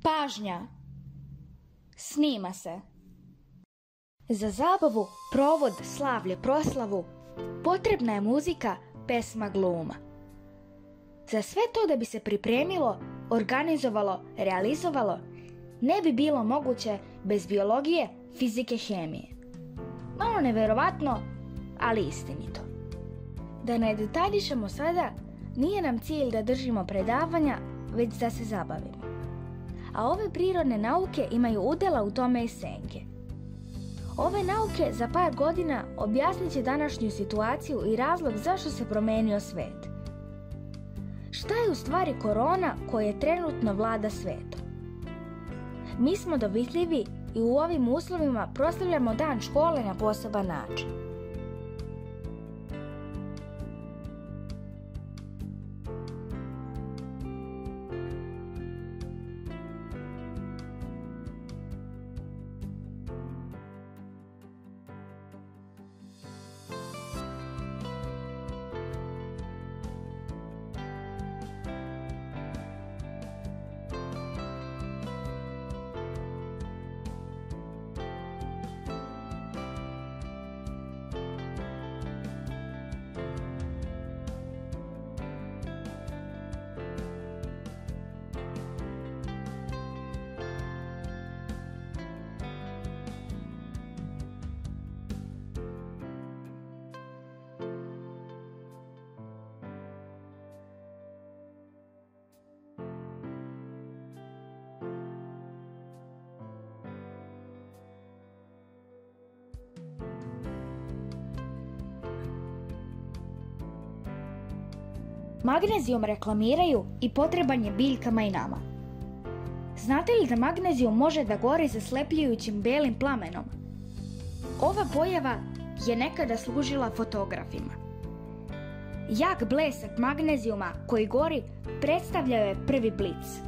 Pažnja! Snima se. Za zabavu, provod, slavlje, proslavu potrebna je muzika, pesma, gluma. Za sve to da bi se pripremilo, organizovalo, realizovalo, ne bi bilo moguće bez biologije, fizike, hemije. Malo neverovatno, ali istinito. Da ne detaljišemo sada, nije nam cilj da držimo predavanja, već da se zabavimo. A ove prirodne nauke imaju udjela u tome i senke. Ove nauke za par godina objasnit će današnju situaciju i razlog zašto se promenio svet. Šta je u stvari korona koja trenutno vlada svetom? Mi smo dovitljivi i u ovim uslovima proslavljamo dan škole na poseban način. Magnezijum reklamiraju i potreban je biljkama i nama. Znate li da magnezijum može da gori zaslepljujućim belim plamenom? Ova pojava je nekada služila fotografima. Jak blesak magnezijuma koji gori predstavljao je prvi blic.